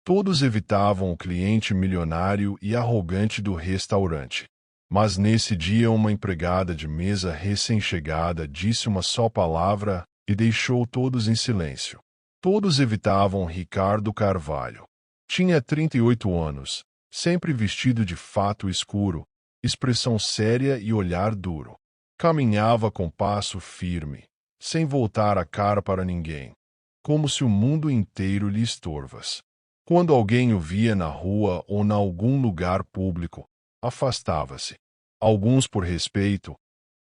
Todos evitavam o cliente milionário e arrogante do restaurante. Mas nesse dia uma empregada de mesa recém-chegada disse uma só palavra e deixou todos em silêncio. Todos evitavam Ricardo Carvalho. Tinha 38 anos, sempre vestido de fato escuro, expressão séria e olhar duro. Caminhava com passo firme, sem voltar a cara para ninguém, como se o mundo inteiro lhe estorvasse. Quando alguém o via na rua ou em algum lugar público, afastava-se. Alguns por respeito,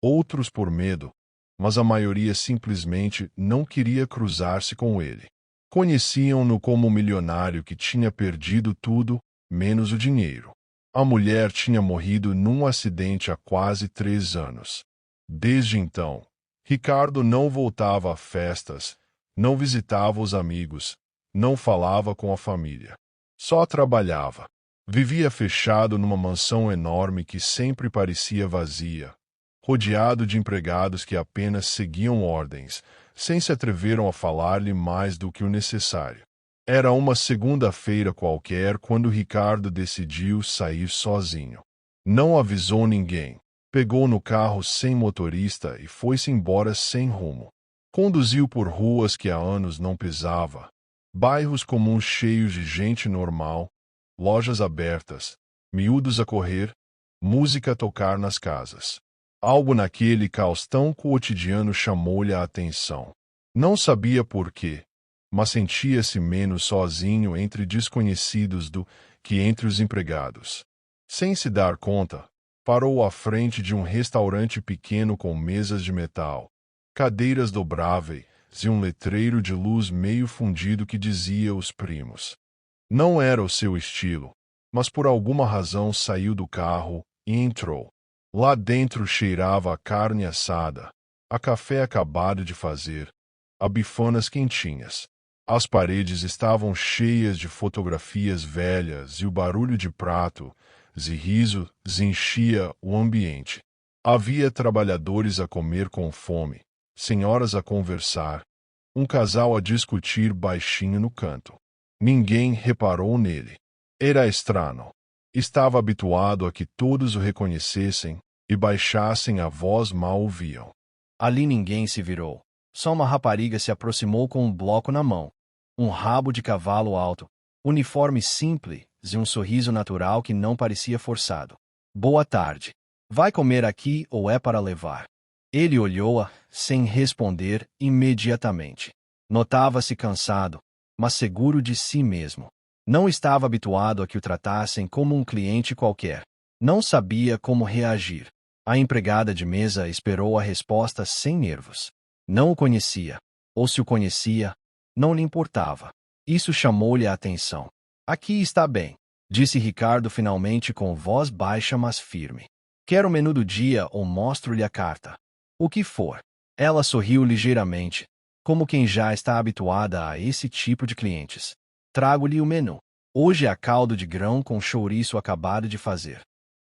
outros por medo, mas a maioria simplesmente não queria cruzar-se com ele. Conheciam-no como um milionário que tinha perdido tudo, menos o dinheiro. A mulher tinha morrido num acidente há quase 3 anos. Desde então, Ricardo não voltava a festas, não visitava os amigos, não falava com a família. Só trabalhava. Vivia fechado numa mansão enorme que sempre parecia vazia, rodeado de empregados que apenas seguiam ordens, sem se atreveram a falar-lhe mais do que o necessário. Era uma segunda-feira qualquer quando Ricardo decidiu sair sozinho. Não avisou ninguém. Pegou no carro sem motorista e foi-se embora sem rumo. Conduziu por ruas que há anos não pisava, bairros comuns cheios de gente normal, lojas abertas, miúdos a correr, música a tocar nas casas. Algo naquele caos tão cotidiano chamou-lhe a atenção. Não sabia por quê, mas sentia-se menos sozinho entre desconhecidos do que entre os empregados. Sem se dar conta, parou à frente de um restaurante pequeno com mesas de metal, cadeiras dobráveis e um letreiro de luz meio fundido que dizia Os Primos. Não era o seu estilo, mas por alguma razão saiu do carro e entrou. Lá dentro cheirava a carne assada, a café acabado de fazer, a bifanas quentinhas. As paredes estavam cheias de fotografias velhas e o barulho de prato e riso enchia o ambiente. Havia trabalhadores a comer com fome, senhoras a conversar, um casal a discutir baixinho no canto. Ninguém reparou nele. Era estranho. Estava habituado a que todos o reconhecessem e baixassem a voz mal ouviam. Ali ninguém se virou. Só uma rapariga se aproximou com um bloco na mão, um rabo de cavalo alto, uniforme simples e um sorriso natural que não parecia forçado. Boa tarde. Vai comer aqui ou é para levar? Ele olhou-a, sem responder, imediatamente. Notava-se cansado, mas seguro de si mesmo. Não estava habituado a que o tratassem como um cliente qualquer. Não sabia como reagir. A empregada de mesa esperou a resposta sem nervos. Não o conhecia, ou se o conhecia, não lhe importava. Isso chamou-lhe a atenção. Aqui está bem, disse Ricardo finalmente com voz baixa mas firme. Quer o menu do dia ou mostro-lhe a carta? O que for. Ela sorriu ligeiramente, como quem já está habituada a esse tipo de clientes. Trago-lhe o menu. Hoje há caldo de grão com chouriço acabado de fazer.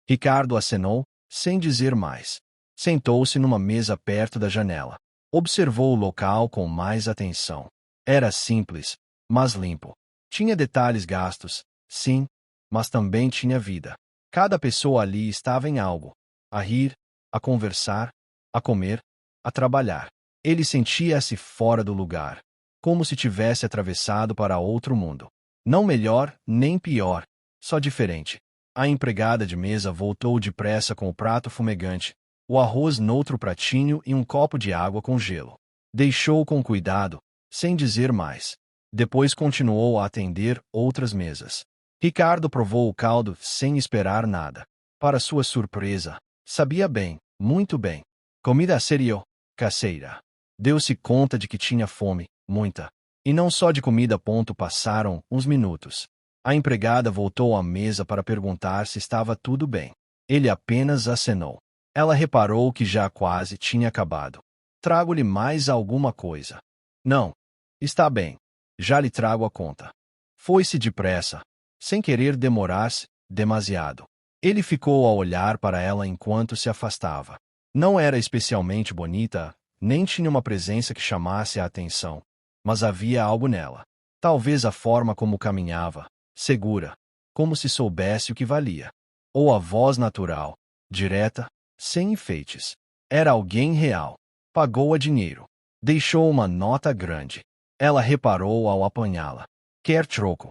Ricardo acenou, sem dizer mais. Sentou-se numa mesa perto da janela. Observou o local com mais atenção. Era simples, mas limpo. Tinha detalhes gastos, sim, mas também tinha vida. Cada pessoa ali estava em algo. A rir, a conversar, a comer, a trabalhar. Ele sentia-se fora do lugar, como se tivesse atravessado para outro mundo. Não melhor, nem pior, só diferente. A empregada de mesa voltou depressa com o prato fumegante, o arroz noutro pratinho e um copo de água com gelo. Deixou com cuidado, sem dizer mais. Depois continuou a atender outras mesas. Ricardo provou o caldo sem esperar nada. Para sua surpresa, sabia bem, muito bem. Comida sério, caseira. Deu-se conta de que tinha fome, muita. E não só de comida. Passaram uns minutos. A empregada voltou à mesa para perguntar se estava tudo bem. Ele apenas acenou. Ela reparou que já quase tinha acabado. Trago-lhe mais alguma coisa. Não. Está bem. Já lhe trago a conta. Foi-se depressa, sem querer demorar-se demasiado. Ele ficou a olhar para ela enquanto se afastava. Não era especialmente bonita, nem tinha uma presença que chamasse a atenção, mas havia algo nela. Talvez a forma como caminhava, segura, como se soubesse o que valia. Ou a voz natural, direta, sem enfeites. Era alguém real. Pagou-a dinheiro. Deixou uma nota grande. Ela reparou ao apanhá-la. Quer troco?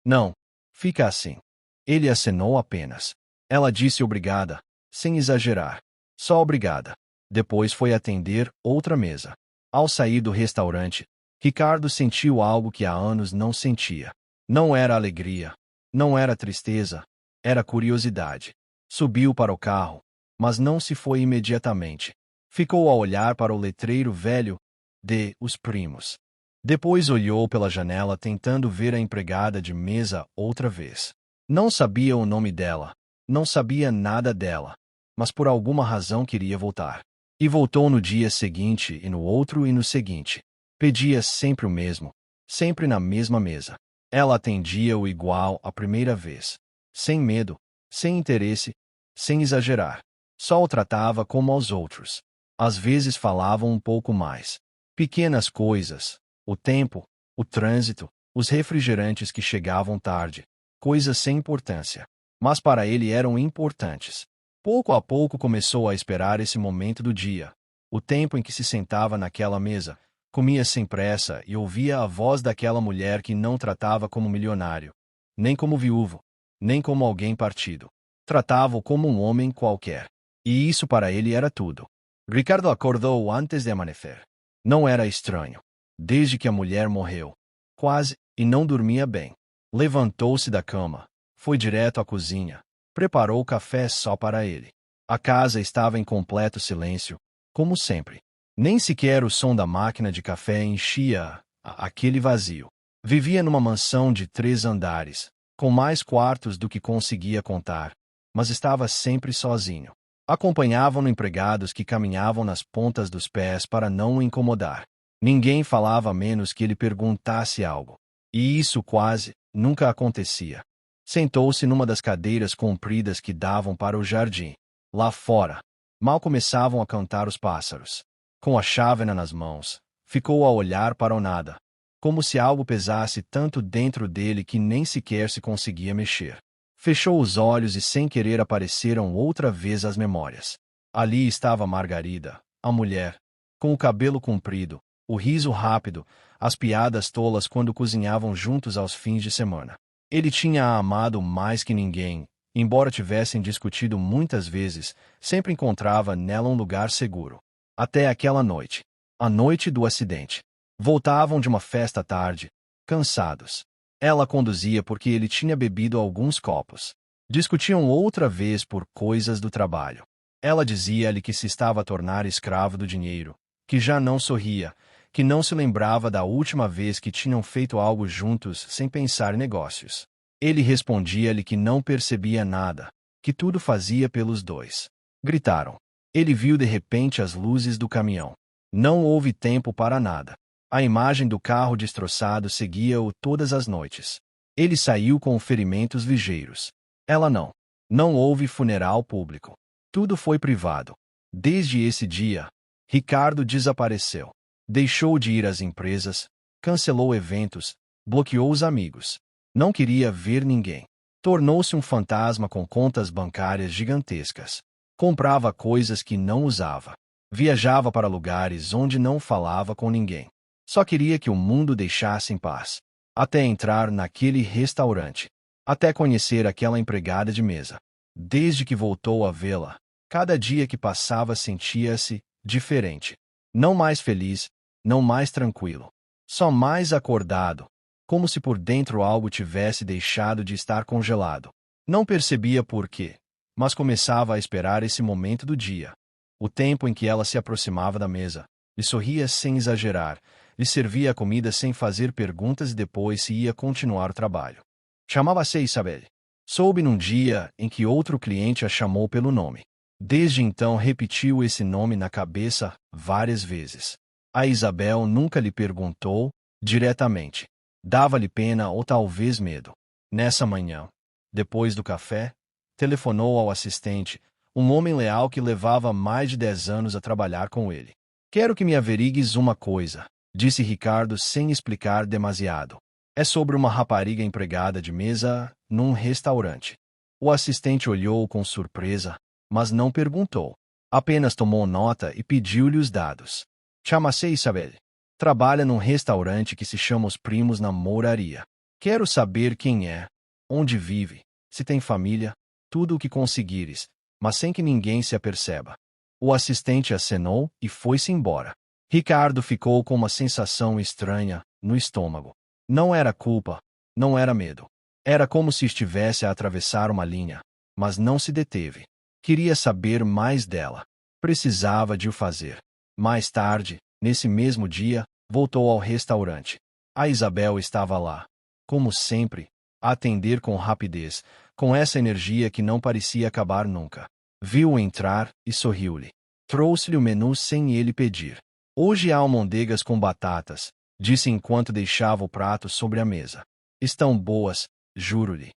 Não. Fica assim. Ele acenou apenas. Ela disse obrigada, sem exagerar. Só obrigada. Depois foi atender outra mesa. Ao sair do restaurante, Ricardo sentiu algo que há anos não sentia. Não era alegria. Não era tristeza. Era curiosidade. Subiu para o carro, mas não se foi imediatamente. Ficou a olhar para o letreiro velho de Os Primos. Depois olhou pela janela tentando ver a empregada de mesa outra vez. Não sabia o nome dela. Não sabia nada dela. Mas por alguma razão queria voltar. E voltou no dia seguinte e no outro e no seguinte. Pedia sempre o mesmo. Sempre na mesma mesa. Ela atendia-o igual à primeira vez. Sem medo. Sem interesse. Sem exagerar. Só o tratava como aos outros. Às vezes falavam um pouco mais. Pequenas coisas. O tempo, o trânsito, os refrigerantes que chegavam tarde. Coisas sem importância. Mas para ele eram importantes. Pouco a pouco começou a esperar esse momento do dia. O tempo em que se sentava naquela mesa, comia sem pressa e ouvia a voz daquela mulher que não tratava como milionário, nem como viúvo, nem como alguém partido. Tratava-o como um homem qualquer. E isso para ele era tudo. Ricardo acordou antes de amanhecer. Não era estranho. Desde que a mulher morreu. Quase, e não dormia bem. Levantou-se da cama. Foi direto à cozinha. Preparou café só para ele. A casa estava em completo silêncio, como sempre. Nem sequer o som da máquina de café enchia aquele vazio. Vivia numa mansão de 3 andares, com mais quartos do que conseguia contar, mas estava sempre sozinho. Acompanhavam-no empregados que caminhavam nas pontas dos pés para não o incomodar. Ninguém falava a menos que ele perguntasse algo. E isso quase nunca acontecia. Sentou-se numa das cadeiras compridas que davam para o jardim. Lá fora, mal começavam a cantar os pássaros. Com a chávena nas mãos, ficou a olhar para o nada, como se algo pesasse tanto dentro dele que nem sequer se conseguia mexer. Fechou os olhos e sem querer apareceram outra vez as memórias. Ali estava Margarida, a mulher, com o cabelo comprido, o riso rápido, as piadas tolas quando cozinhavam juntos aos fins de semana. Ele tinha-a amado mais que ninguém, embora tivessem discutido muitas vezes, sempre encontrava nela um lugar seguro. Até aquela noite. A noite do acidente. Voltavam de uma festa à tarde, cansados. Ela conduzia porque ele tinha bebido alguns copos. Discutiam outra vez por coisas do trabalho. Ela dizia-lhe que se estava a tornar escravo do dinheiro, que já não sorria, que não se lembrava da última vez que tinham feito algo juntos sem pensar em negócios. Ele respondia-lhe que não percebia nada, que tudo fazia pelos dois. Gritaram. Ele viu de repente as luzes do caminhão. Não houve tempo para nada. A imagem do carro destroçado seguia-o todas as noites. Ele saiu com ferimentos ligeiros. Ela não. Não houve funeral público. Tudo foi privado. Desde esse dia, Ricardo desapareceu. Deixou de ir às empresas, cancelou eventos, bloqueou os amigos. Não queria ver ninguém. Tornou-se um fantasma com contas bancárias gigantescas. Comprava coisas que não usava. Viajava para lugares onde não falava com ninguém. Só queria que o mundo deixasse em paz. Até entrar naquele restaurante. Até conhecer aquela empregada de mesa. Desde que voltou a vê-la, cada dia que passava sentia-se diferente. Não mais feliz, não mais tranquilo. Só mais acordado. Como se por dentro algo tivesse deixado de estar congelado. Não percebia por quê, mas começava a esperar esse momento do dia. O tempo em que ela se aproximava da mesa, lhe sorria sem exagerar, lhe servia a comida sem fazer perguntas e depois se ia continuar o trabalho. Chamava-se Isabel. Soube num dia em que outro cliente a chamou pelo nome. Desde então repetiu esse nome na cabeça várias vezes. A Isabel nunca lhe perguntou, diretamente. Dava-lhe pena ou talvez medo. Nessa manhã, depois do café, telefonou ao assistente, um homem leal que levava mais de 10 anos a trabalhar com ele. Quero que me averigues uma coisa, disse Ricardo sem explicar demasiado. É sobre uma rapariga empregada de mesa num restaurante. O assistente olhou com surpresa, mas não perguntou. Apenas tomou nota e pediu-lhe os dados. Chama-se Isabel. Trabalha num restaurante que se chama Os Primos na Mouraria. Quero saber quem é, onde vive, se tem família, tudo o que conseguires, mas sem que ninguém se aperceba. O assistente acenou e foi-se embora. Ricardo ficou com uma sensação estranha no estômago. Não era culpa, não era medo. Era como se estivesse a atravessar uma linha, mas não se deteve. Queria saber mais dela. Precisava de o fazer. Mais tarde, nesse mesmo dia, voltou ao restaurante. A Isabel estava lá. Como sempre, a atender com rapidez, com essa energia que não parecia acabar nunca. Viu-o entrar e sorriu-lhe. Trouxe-lhe o menu sem ele pedir. Hoje há almôndegas com batatas, disse enquanto deixava o prato sobre a mesa. Estão boas, juro-lhe.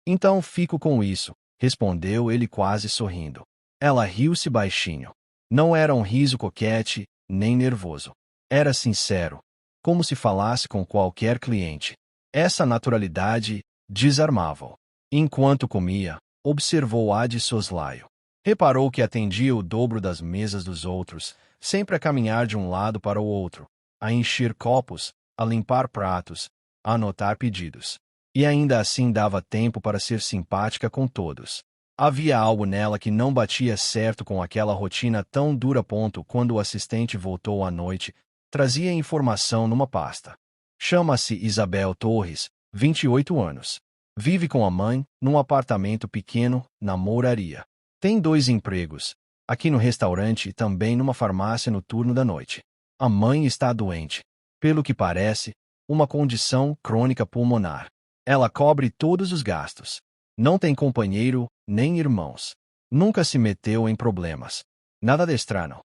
Então fico com isso, respondeu ele quase sorrindo. Ela riu-se baixinho. Não era um riso coquete, nem nervoso. Era sincero, como se falasse com qualquer cliente. Essa naturalidade desarmava-o. Enquanto comia, observou-a de soslaio. Reparou que atendia o dobro das mesas dos outros, sempre a caminhar de um lado para o outro, a encher copos, a limpar pratos, a anotar pedidos. E ainda assim dava tempo para ser simpática com todos. Havia algo nela que não batia certo com aquela rotina tão dura. Quando o assistente voltou à noite, trazia informação numa pasta. Chama-se Isabel Torres, 28 anos. Vive com a mãe, num apartamento pequeno, na Mouraria. Tem 2 empregos, aqui no restaurante e também numa farmácia no turno da noite. A mãe está doente. Pelo que parece, uma condição crônica pulmonar. Ela cobre todos os gastos. Não tem companheiro, nem irmãos. Nunca se meteu em problemas. Nada de estranho.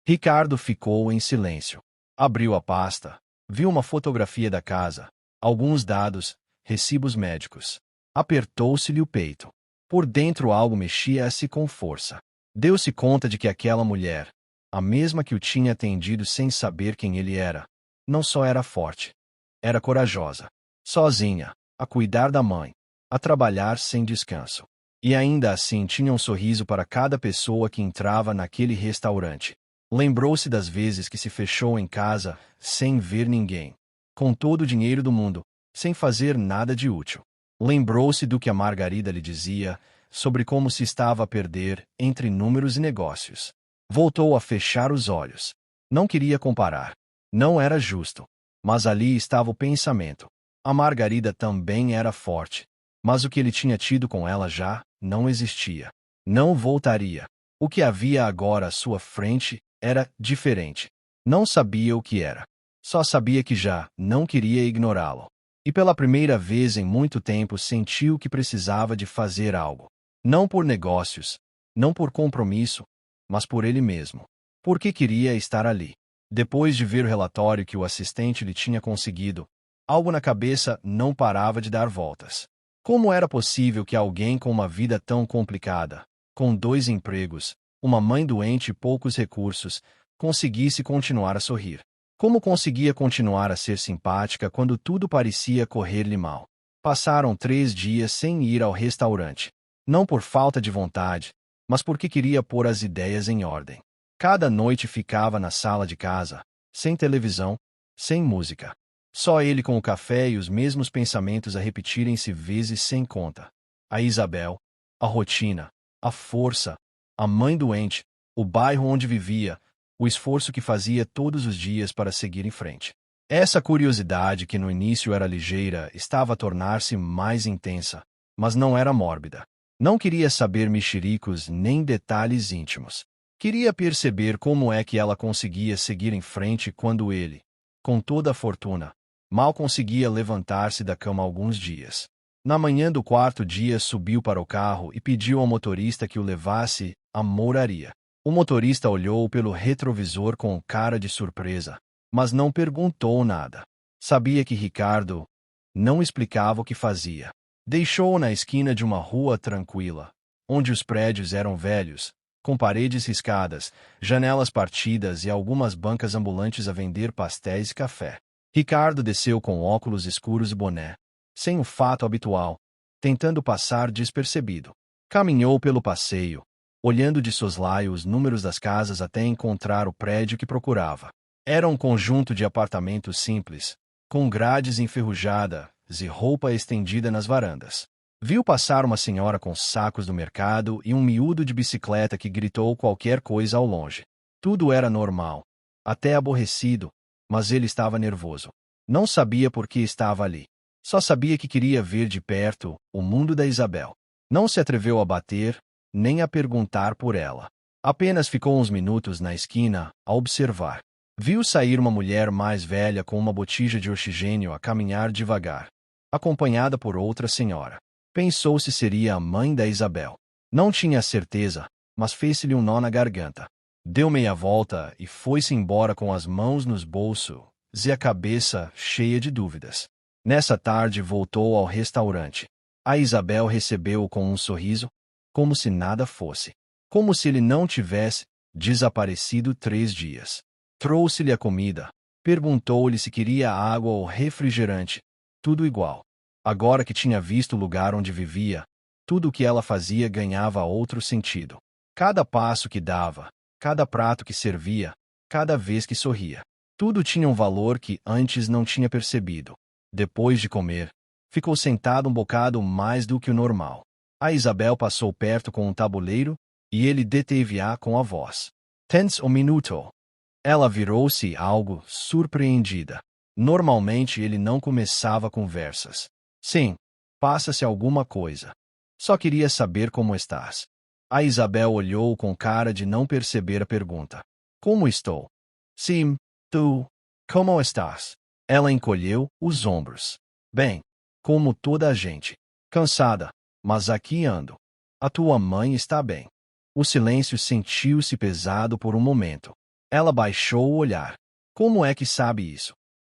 Ricardo ficou em silêncio. Abriu a pasta. Viu uma fotografia da casa, alguns dados, recibos médicos. Apertou-se-lhe o peito. Por dentro algo mexia-se com força. Deu-se conta de que aquela mulher, a mesma que o tinha atendido sem saber quem ele era, não só era forte, era corajosa. Sozinha, a cuidar da mãe, a trabalhar sem descanso. E ainda assim tinha um sorriso para cada pessoa que entrava naquele restaurante. Lembrou-se das vezes que se fechou em casa, sem ver ninguém, com todo o dinheiro do mundo, sem fazer nada de útil. Lembrou-se do que a Margarida lhe dizia sobre como se estava a perder entre números e negócios. Voltou a fechar os olhos. Não queria comparar. Não era justo. Mas ali estava o pensamento. A Margarida também era forte. Mas o que ele tinha tido com ela já não existia. Não voltaria. O que havia agora à sua frente era diferente. Não sabia o que era. Só sabia que já não queria ignorá-lo. E pela primeira vez em muito tempo sentiu que precisava de fazer algo. Não por negócios, não por compromisso, mas por ele mesmo. Porque queria estar ali. Depois de ver o relatório que o assistente lhe tinha conseguido, algo na cabeça não parava de dar voltas. Como era possível que alguém com uma vida tão complicada, com 2 empregos, uma mãe doente e poucos recursos, conseguisse continuar a sorrir? Como conseguia continuar a ser simpática quando tudo parecia correr-lhe mal? Passaram 3 dias sem ir ao restaurante. Não por falta de vontade, mas porque queria pôr as ideias em ordem. Cada noite ficava na sala de casa, sem televisão, sem música. Só ele com o café e os mesmos pensamentos a repetirem-se vezes sem conta. A Isabel, a rotina, a força, a mãe doente, o bairro onde vivia, o esforço que fazia todos os dias para seguir em frente. Essa curiosidade, que no início era ligeira, estava a tornar-se mais intensa, mas não era mórbida. Não queria saber mexericos nem detalhes íntimos. Queria perceber como é que ela conseguia seguir em frente quando ele, com toda a fortuna, mal conseguia levantar-se da cama alguns dias. Na manhã do 4º dia subiu para o carro e pediu ao motorista que o levasse à Mouraria. O motorista olhou pelo retrovisor com cara de surpresa, mas não perguntou nada. Sabia que Ricardo não explicava o que fazia. Deixou-o na esquina de uma rua tranquila, onde os prédios eram velhos, com paredes riscadas, janelas partidas e algumas bancas ambulantes a vender pastéis e café. Ricardo desceu com óculos escuros e boné, sem o fato habitual, tentando passar despercebido. Caminhou pelo passeio, olhando de soslaio os números das casas até encontrar o prédio que procurava. Era um conjunto de apartamentos simples, com grades enferrujadas e roupa estendida nas varandas. Viu passar uma senhora com sacos do mercado e um miúdo de bicicleta que gritou qualquer coisa ao longe. Tudo era normal, até aborrecido, mas ele estava nervoso. Não sabia por que estava ali. Só sabia que queria ver de perto o mundo da Isabel. Não se atreveu a bater, nem a perguntar por ela. Apenas ficou uns minutos na esquina a observar. Viu sair uma mulher mais velha com uma botija de oxigênio a caminhar devagar, acompanhada por outra senhora. Pensou se seria a mãe da Isabel. Não tinha certeza, mas fez-se-lhe um nó na garganta. Deu meia volta e foi-se embora com as mãos nos bolsos e a cabeça cheia de dúvidas. Nessa tarde voltou ao restaurante. A Isabel recebeu-o com um sorriso, como se nada fosse. Como se ele não tivesse desaparecido 3 dias. Trouxe-lhe a comida. Perguntou-lhe se queria água ou refrigerante. Tudo igual. Agora que tinha visto o lugar onde vivia, tudo o que ela fazia ganhava outro sentido. Cada passo que dava, cada prato que servia, cada vez que sorria. Tudo tinha um valor que antes não tinha percebido. Depois de comer, ficou sentado um bocado mais do que o normal. A Isabel passou perto com um tabuleiro e ele deteve-a com a voz. "Tens um minuto?" Ela virou-se algo surpreendida. Normalmente ele não começava conversas. "Sim, passa-se alguma coisa. Só queria saber como estás." A Isabel olhou com cara de não perceber a pergunta. "Como estou?" "Sim, tu. Como estás?" Ela encolheu os ombros. "Bem, como toda a gente. Cansada, mas aqui ando. A tua mãe está bem." O silêncio sentiu-se pesado por um momento. Ela baixou o olhar. "Como é que sabe isso?"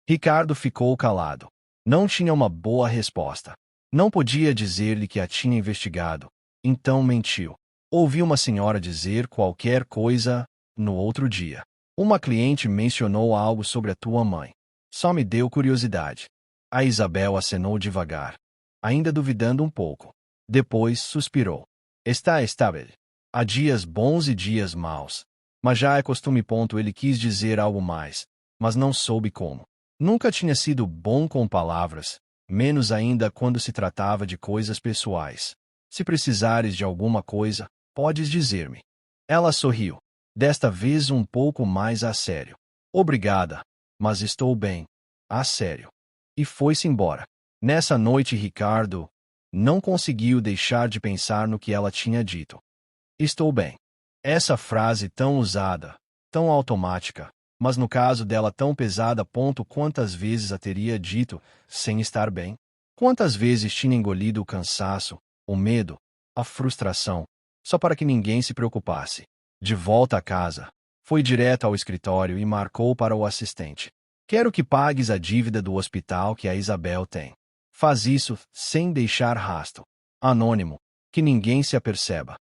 Ricardo ficou calado. Não tinha uma boa resposta. Não podia dizer-lhe que a tinha investigado. Então mentiu. Ouvi uma senhora dizer qualquer coisa no outro dia. "Uma cliente mencionou algo sobre a tua mãe. Só me deu curiosidade." A Isabel acenou devagar, ainda duvidando um pouco. Depois suspirou. Está estável. Há dias bons e dias maus. Mas já é costume. Ele quis dizer algo mais, mas não soube como. Nunca tinha sido bom com palavras, menos ainda quando se tratava de coisas pessoais. "Se precisares de alguma coisa, podes dizer-me." Ela sorriu, desta vez um pouco mais a sério. "Obrigada, mas estou bem. A sério." E foi-se embora. Nessa noite Ricardo não conseguiu deixar de pensar no que ela tinha dito. "Estou bem." Essa frase tão usada, tão automática, mas no caso dela tão pesada. Quantas vezes a teria dito sem estar bem? Quantas vezes tinha engolido o cansaço, o medo, a frustração, só para que ninguém se preocupasse? De volta a casa, foi direto ao escritório e marcou para o assistente. "Quero que pagues a dívida do hospital que a Isabel tem. Faz isso sem deixar rastro. Anônimo, que ninguém se aperceba."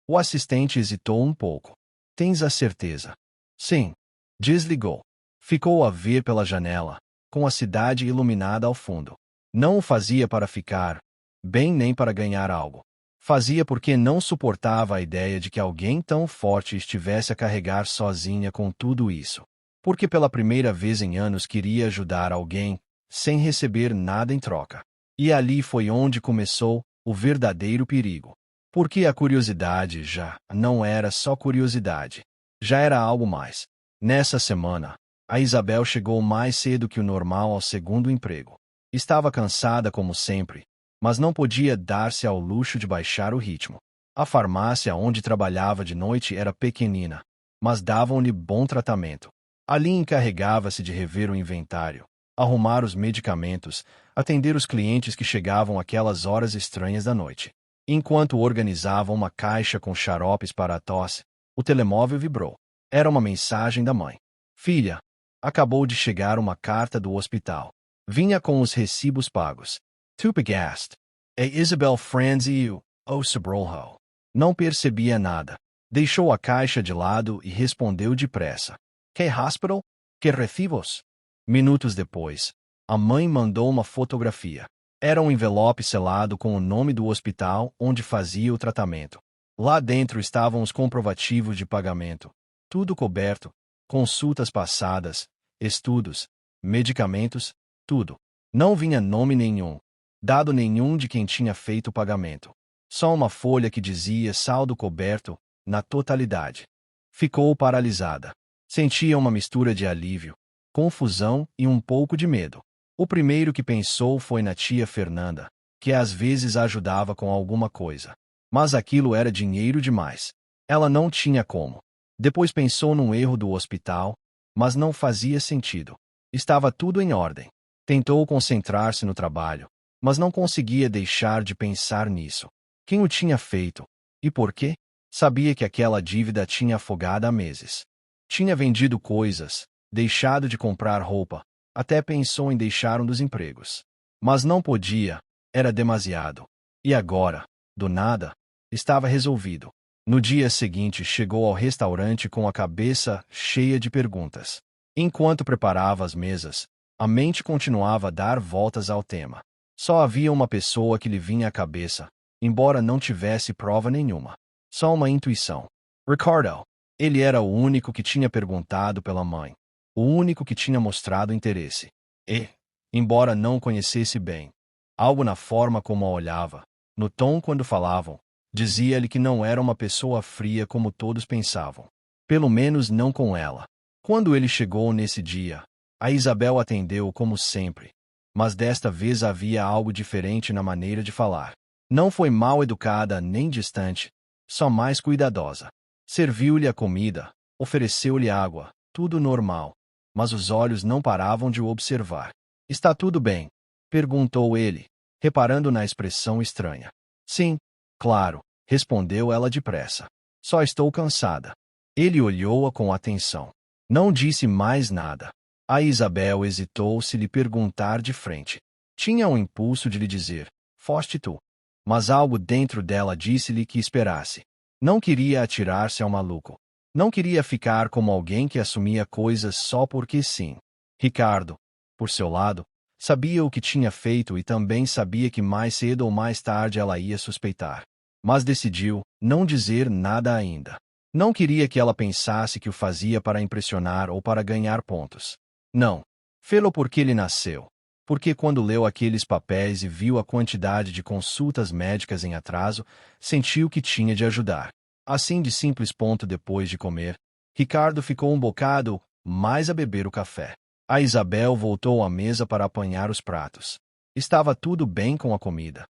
O assistente hesitou um pouco. "Tens a certeza?" "Sim." Desligou. Ficou a ver pela janela, com a cidade iluminada ao fundo. Não o fazia para ficar bem nem para ganhar algo. Fazia porque não suportava a ideia de que alguém tão forte estivesse a carregar sozinha com tudo isso. Porque pela primeira vez em anos queria ajudar alguém, sem receber nada em troca. E ali foi onde começou o verdadeiro perigo. Porque a curiosidade já não era só curiosidade. Já era algo mais. Nessa semana, a Isabel chegou mais cedo que o normal ao segundo emprego. Estava cansada como sempre, mas não podia dar-se ao luxo de baixar o ritmo. A farmácia onde trabalhava de noite era pequenina, mas davam-lhe bom tratamento. Ali encarregava-se de rever o inventário, arrumar os medicamentos, atender os clientes que chegavam àquelas horas estranhas da noite. Enquanto organizava uma caixa com xaropes para a tosse, o telemóvel vibrou. Era uma mensagem da mãe. "Filha, acabou de chegar uma carta do hospital. Vinha com os recibos pagos. Tu pagaste. É Isabel Franzio, ou Sobrolho." Não percebia nada. Deixou a caixa de lado e respondeu depressa. "Que hospital? Que recibos?" Minutos depois, a mãe mandou uma fotografia. Era um envelope selado com o nome do hospital onde fazia o tratamento. Lá dentro estavam os comprovativos de pagamento. Tudo coberto, consultas passadas, estudos, medicamentos, tudo. Não vinha nome nenhum, dado nenhum de quem tinha feito o pagamento. Só uma folha que dizia saldo coberto, na totalidade. Ficou paralisada. Sentia uma mistura de alívio, confusão e um pouco de medo. O primeiro que pensou foi na tia Fernanda, que às vezes a ajudava com alguma coisa. Mas aquilo era dinheiro demais. Ela não tinha como. Depois pensou num erro do hospital, mas não fazia sentido. Estava tudo em ordem. Tentou concentrar-se no trabalho, mas não conseguia deixar de pensar nisso. Quem o tinha feito? E por quê? Sabia que aquela dívida tinha afogado há meses. Tinha vendido coisas, deixado de comprar roupa, até pensou em deixar um dos empregos. Mas não podia, era demasiado. E agora, do nada, estava resolvido. No dia seguinte chegou ao restaurante com a cabeça cheia de perguntas. Enquanto preparava as mesas, a mente continuava a dar voltas ao tema. Só havia uma pessoa que lhe vinha à cabeça, embora não tivesse prova nenhuma. Só uma intuição. Ricardo. Ele era o único que tinha perguntado pela mãe. O único que tinha mostrado interesse. E, embora não o conhecesse bem, algo na forma como a olhava, no tom quando falavam, dizia-lhe que não era uma pessoa fria como todos pensavam. Pelo menos não com ela. Quando ele chegou nesse dia, a Isabel atendeu como sempre, mas desta vez havia algo diferente na maneira de falar. Não foi mal educada nem distante, só mais cuidadosa. Serviu-lhe a comida, ofereceu-lhe água, tudo normal, mas os olhos não paravam de o observar. Está tudo bem? Perguntou ele, reparando na expressão estranha. Sim, claro, respondeu ela depressa. Só estou cansada. Ele olhou-a com atenção. Não disse mais nada. A Isabel hesitou se lhe perguntar de frente. Tinha um impulso de lhe dizer, foste tu. Mas algo dentro dela disse-lhe que esperasse. Não queria atirar-se ao maluco. Não queria ficar como alguém que assumia coisas só porque sim. Ricardo, por seu lado, sabia o que tinha feito e também sabia que mais cedo ou mais tarde ela ia suspeitar. Mas decidiu não dizer nada ainda. Não queria que ela pensasse que o fazia para impressionar ou para ganhar pontos. Não. Fê-lo porque ele nasceu. Porque quando leu aqueles papéis e viu a quantidade de consultas médicas em atraso, sentiu que tinha de ajudar. Assim de simples ponto depois de comer, Ricardo ficou um bocado mais a beber o café. A Isabel voltou à mesa para apanhar os pratos. Estava tudo bem com a comida.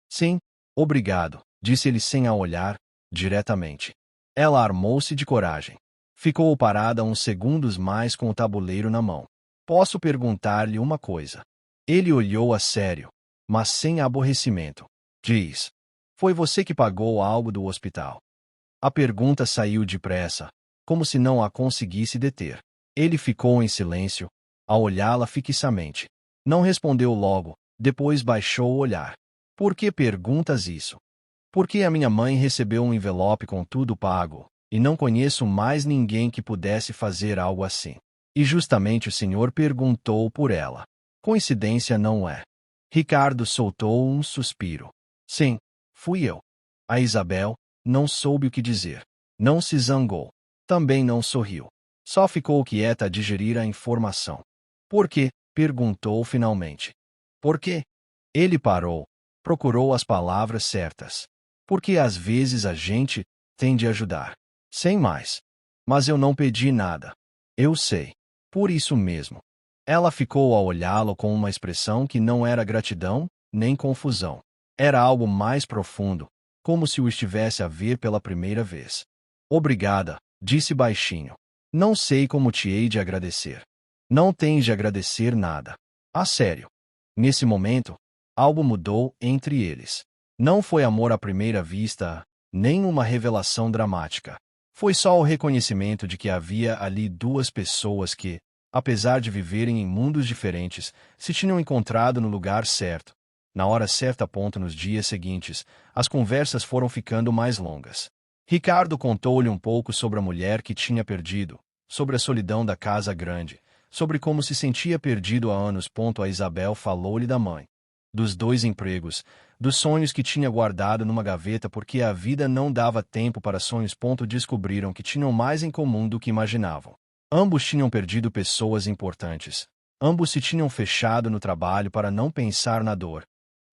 Sim, obrigado, disse ele sem a olhar, diretamente. Ela armou-se de coragem. Ficou parada uns segundos mais com o tabuleiro na mão. Posso perguntar-lhe uma coisa? Ele olhou a sério, mas sem aborrecimento. Diz. Foi você que pagou algo do hospital? A pergunta saiu depressa, como se não a conseguisse deter. Ele ficou em silêncio, a olhá-la fixamente. Não respondeu logo, depois baixou o olhar. Por que perguntas isso? Porque a minha mãe recebeu um envelope com tudo pago, e não conheço mais ninguém que pudesse fazer algo assim. E justamente o senhor perguntou por ela. Coincidência não é? Ricardo soltou um suspiro. Sim, fui eu. A Isabel não soube o que dizer. Não se zangou. Também não sorriu. Só ficou quieta a digerir a informação. Por quê? Perguntou finalmente. Por quê? Ele parou. Procurou as palavras certas. Porque às vezes a gente tem de ajudar. Sem mais. Mas eu não pedi nada. Eu sei. Por isso mesmo. Ela ficou a olhá-lo com uma expressão que não era gratidão, nem confusão. Era algo mais profundo, como se o estivesse a ver pela primeira vez. Obrigada, disse baixinho. Não sei como te hei de agradecer. Não tens de agradecer nada. A sério. Nesse momento, algo mudou entre eles. Não foi amor à primeira vista, nem uma revelação dramática. Foi só o reconhecimento de que havia ali duas pessoas que, apesar de viverem em mundos diferentes, se tinham encontrado no lugar certo. Na hora certa nos dias seguintes, as conversas foram ficando mais longas. Ricardo contou-lhe um pouco sobre a mulher que tinha perdido, sobre a solidão da casa grande, sobre como se sentia perdido há anos. A Isabel falou-lhe da mãe, dos 2 empregos, dos sonhos que tinha guardado numa gaveta porque a vida não dava tempo para sonhos. Descobriram que tinham mais em comum do que imaginavam. Ambos tinham perdido pessoas importantes. Ambos se tinham fechado no trabalho para não pensar na dor.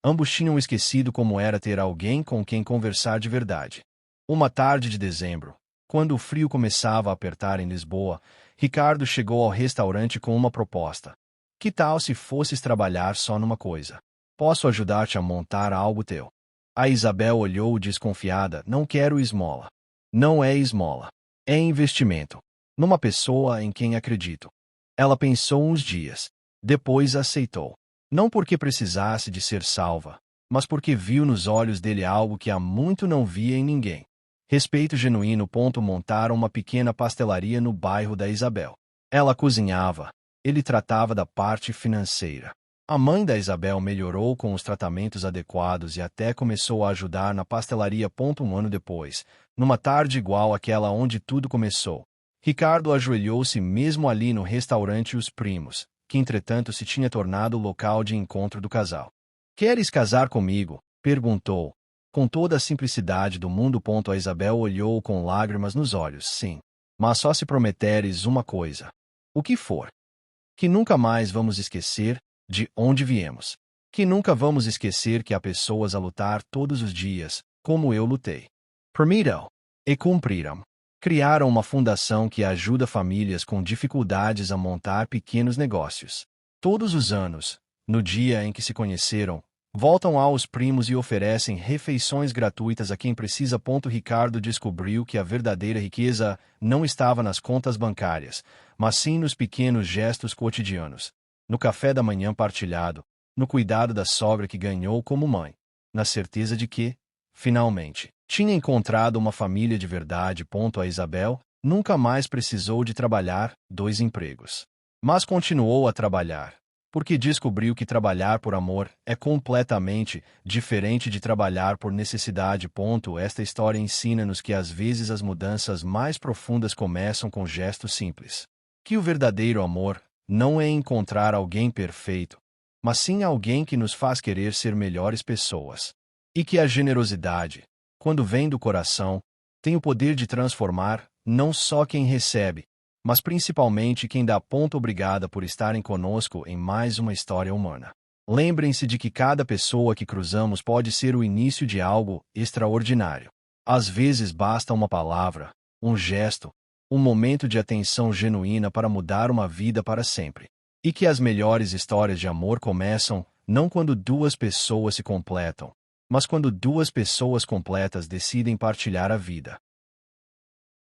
Ambos tinham esquecido como era ter alguém com quem conversar de verdade. Uma tarde de dezembro, quando o frio começava a apertar em Lisboa, Ricardo chegou ao restaurante com uma proposta. Que tal se fosses trabalhar só numa coisa? Posso ajudar-te a montar algo teu. A Isabel olhou desconfiada. Não quero esmola. Não é esmola. É investimento. Numa pessoa em quem acredito. Ela pensou uns dias. Depois aceitou. Não porque precisasse de ser salva, mas porque viu nos olhos dele algo que há muito não via em ninguém. Respeito genuíno. Montaram uma pequena pastelaria no bairro da Isabel. Ela cozinhava. Ele tratava da parte financeira. A mãe da Isabel melhorou com os tratamentos adequados e até começou a ajudar na pastelaria. Um ano depois, numa tarde igual àquela onde tudo começou, Ricardo ajoelhou-se mesmo ali no restaurante Os Primos, que entretanto se tinha tornado o local de encontro do casal. Queres casar comigo? Perguntou, com toda a simplicidade do mundo. A Isabel olhou com lágrimas nos olhos. Sim, mas só se prometeres uma coisa. O que for. Que nunca mais vamos esquecer de onde viemos. Que nunca vamos esquecer que há pessoas a lutar todos os dias, como eu lutei. Permitam. E cumpriram. Criaram uma fundação que ajuda famílias com dificuldades a montar pequenos negócios. Todos os anos, no dia em que se conheceram, voltam aos Primos e oferecem refeições gratuitas a quem precisa. Ricardo descobriu que a verdadeira riqueza não estava nas contas bancárias, mas sim nos pequenos gestos cotidianos. No café da manhã partilhado, no cuidado da sogra que ganhou como mãe, na certeza de que, finalmente, tinha encontrado uma família de verdade. A Isabel nunca mais precisou de trabalhar 2 empregos. Mas continuou a trabalhar, porque descobriu que trabalhar por amor é completamente diferente de trabalhar por necessidade. Esta história ensina-nos que às vezes as mudanças mais profundas começam com gestos simples. Que o verdadeiro amor não é encontrar alguém perfeito, mas sim alguém que nos faz querer ser melhores pessoas. E que a generosidade, quando vem do coração, tem o poder de transformar não só quem recebe, mas principalmente quem dá. Obrigada por estarem conosco em mais uma história humana. Lembrem-se de que cada pessoa que cruzamos pode ser o início de algo extraordinário. Às vezes basta uma palavra, um gesto, um momento de atenção genuína para mudar uma vida para sempre. E que as melhores histórias de amor começam, não quando 2 pessoas se completam, mas quando 2 pessoas completas decidem partilhar a vida.